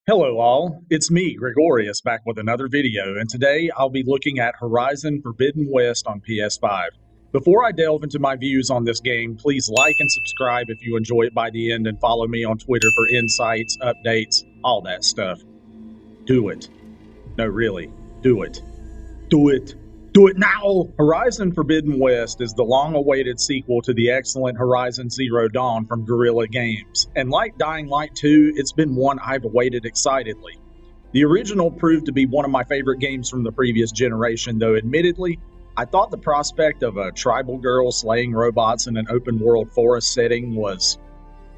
Hello all, it's me, Gregorious, back with another video, and today I'll be looking at Horizon Forbidden West on PS5. Before I delve into my views on this game, please like and subscribe if you enjoy it by the end, and follow me on Twitter for insights, updates, all that stuff. Do it. No, really, do it. Do it. Do it now! Horizon Forbidden West is the long-awaited sequel to the excellent Horizon Zero Dawn from Guerrilla Games, and like Dying Light 2, it's been one I've awaited excitedly. The original proved to be one of my favorite games from the previous generation, though admittedly, I thought the prospect of a tribal girl slaying robots in an open-world forest setting was,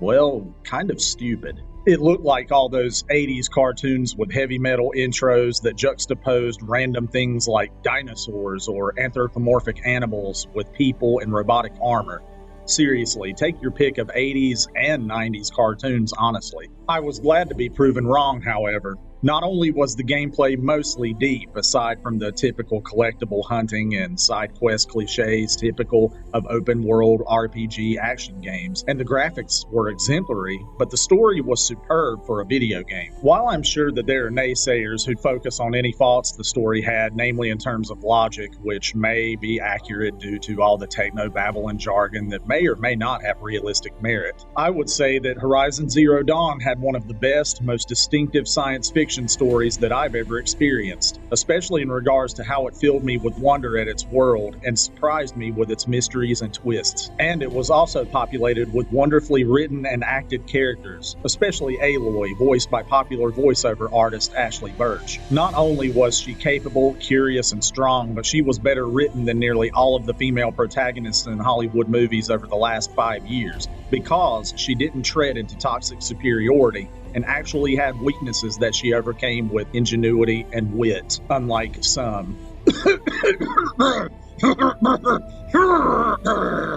well, kind of stupid. It looked like all those 80s cartoons with heavy metal intros that juxtaposed random things like dinosaurs or anthropomorphic animals with people in robotic armor. Seriously, take your pick of 80s and 90s cartoons, honestly. I was glad to be proven wrong, however. Not only was the gameplay mostly deep, aside from the typical collectible hunting and side quest cliches typical of open-world RPG action games, and the graphics were exemplary, but the story was superb for a video game. While I'm sure that there are naysayers who focus on any faults the story had, namely in terms of logic, which may be accurate due to all the techno-babble and jargon that may or may not have realistic merit, I would say that Horizon Zero Dawn had one of the best, most distinctive science fiction stories that I've ever experienced, especially in regards to how it filled me with wonder at its world and surprised me with its mysteries and twists. And it was also populated with wonderfully written and acted characters, especially Aloy, voiced by popular voiceover artist Ashley Birch. Not only was she capable, curious, and strong, but she was better written than nearly all of the female protagonists in Hollywood movies over the last 5 years, because she didn't tread into toxic superiority and actually had weaknesses that she overcame with ingenuity and wit, unlike some.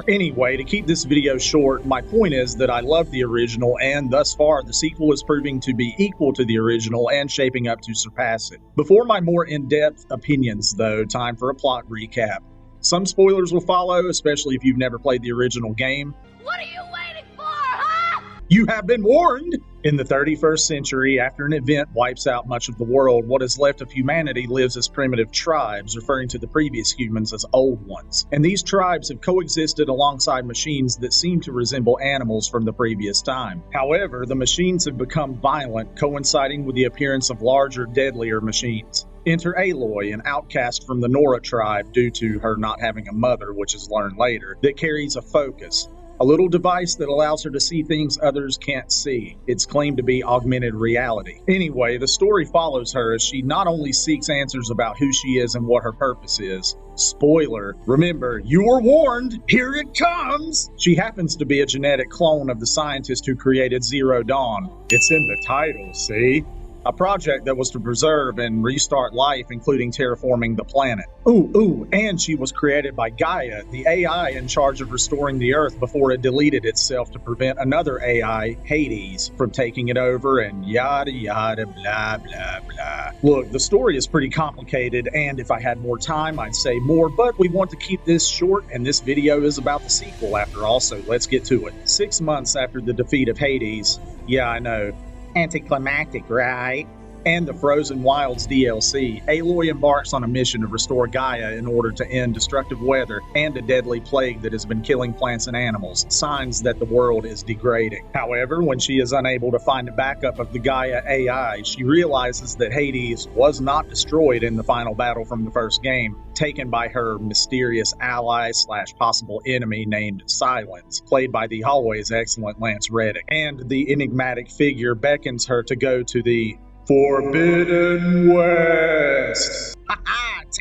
Anyway, to keep this video short, my point is that I love the original, and thus far the sequel is proving to be equal to the original and shaping up to surpass it. Before my more in-depth opinions, though, time for a plot recap. Some spoilers will follow, especially if you've never played the original game. What are you waiting for, huh? You have been warned! In the 31st century, after an event wipes out much of the world, what is left of humanity lives as primitive tribes, referring to the previous humans as old ones. And these tribes have coexisted alongside machines that seem to resemble animals from the previous time. However, the machines have become violent, coinciding with the appearance of larger, deadlier machines. Enter Aloy, an outcast from the Nora tribe due to her not having a mother, which is learned later, that carries a focus. A little device that allows her to see things others can't see. It's claimed to be augmented reality. Anyway, the story follows her as she not only seeks answers about who she is and what her purpose is. Spoiler, remember, you were warned, here it comes! She happens to be a genetic clone of the scientist who created Zero Dawn. It's in the title, see? A project that was to preserve and restart life, including terraforming the planet. And she was created by Gaia, the AI in charge of restoring the Earth before it deleted itself to prevent another AI, Hades, from taking it over, and yada yada blah blah blah. Look, the story is pretty complicated, and if I had more time, I'd say more, but we want to keep this short, and this video is about the sequel after all, so let's get to it. 6 months after the defeat of Hades, yeah, I know, anticlimactic, right? And the Frozen Wilds DLC, Aloy embarks on a mission to restore Gaia in order to end destructive weather and a deadly plague that has been killing plants and animals, signs that the world is degrading. However, when she is unable to find a backup of the Gaia AI, she realizes that Hades was not destroyed in the final battle from the first game, taken by her mysterious ally / possible enemy named Silence, played by the always excellent Lance Reddick. And the enigmatic figure beckons her to go to the Forbidden West.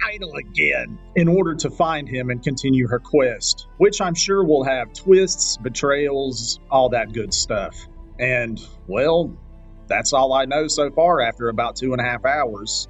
Title again. In order to find him and continue her quest, which I'm sure will have twists, betrayals, all that good stuff. And, well, that's all I know so far after about 2.5 hours.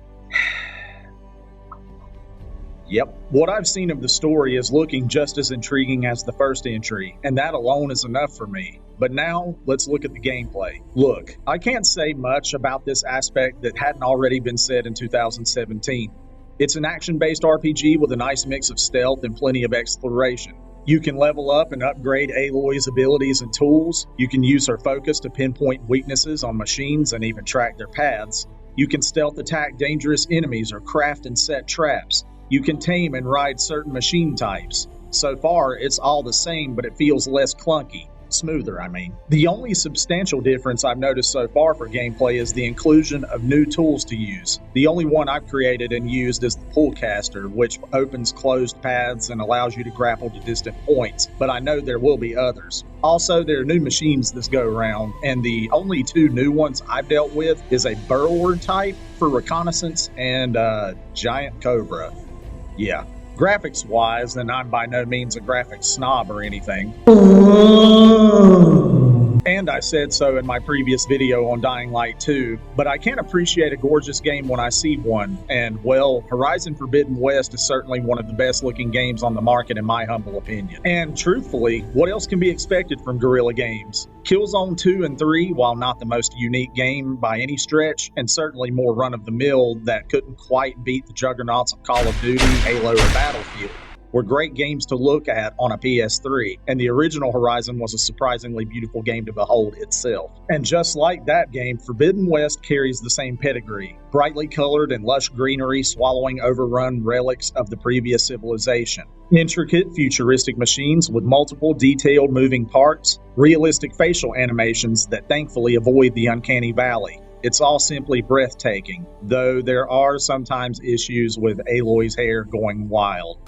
Yep. What I've seen of the story is looking just as intriguing as the first entry, and that alone is enough for me. But now, let's look at the gameplay. Look, I can't say much about this aspect that hadn't already been said in 2017. It's an action-based RPG with a nice mix of stealth and plenty of exploration. You can level up and upgrade Aloy's abilities and tools. You can use her focus to pinpoint weaknesses on machines and even track their paths. You can stealth attack dangerous enemies or craft and set traps. You can tame and ride certain machine types. So far, it's all the same, but it feels less clunky. Smoother, I mean. The only substantial difference I've noticed so far for gameplay is the inclusion of new tools to use. The only one I've created and used is the Pullcaster, which opens closed paths and allows you to grapple to distant points, but I know there will be others. Also, there are new machines this go around, and the only two new ones I've dealt with is a Burrower type for reconnaissance and a Giant Cobra. Yeah. Graphics-wise, then I'm by no means a graphics snob or anything. And I said so in my previous video on Dying Light 2, but I can appreciate a gorgeous game when I see one, and well, Horizon Forbidden West is certainly one of the best looking games on the market in my humble opinion. And truthfully, what else can be expected from Guerrilla Games? Killzone 2 and 3, while not the most unique game by any stretch, and certainly more run-of-the-mill that couldn't quite beat the juggernauts of Call of Duty, Halo, or Battlefield, were great games to look at on a PS3, and the original Horizon was a surprisingly beautiful game to behold itself. And just like that game, Forbidden West carries the same pedigree, brightly colored and lush greenery swallowing overrun relics of the previous civilization. Intricate, futuristic machines with multiple detailed moving parts, realistic facial animations that thankfully avoid the uncanny valley. It's all simply breathtaking, though there are sometimes issues with Aloy's hair going wild.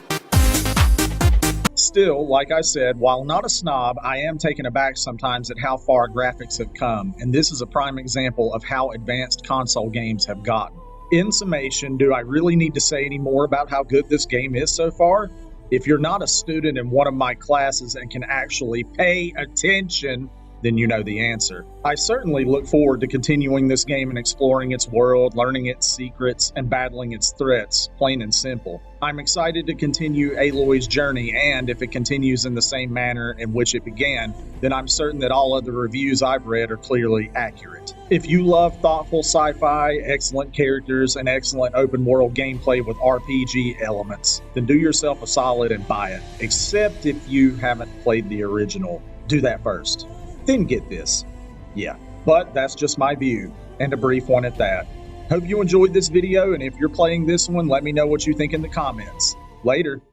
Still, like I said, while not a snob, I am taken aback sometimes at how far graphics have come, and this is a prime example of how advanced console games have gotten. In summation, do I really need to say any more about how good this game is so far? If you're not a student in one of my classes and can actually pay attention, then you know the answer. I certainly look forward to continuing this game and exploring its world, learning its secrets, and battling its threats, plain and simple. I'm excited to continue Aloy's journey, and if it continues in the same manner in which it began, then I'm certain that all other reviews I've read are clearly accurate. If you love thoughtful sci-fi, excellent characters, and excellent open-world gameplay with RPG elements, then do yourself a solid and buy it, except if you haven't played the original. Do that first. Then get this. Yeah, but that's just my view, and a brief one at that. Hope you enjoyed this video, and if you're playing this one, let me know what you think in the comments. Later.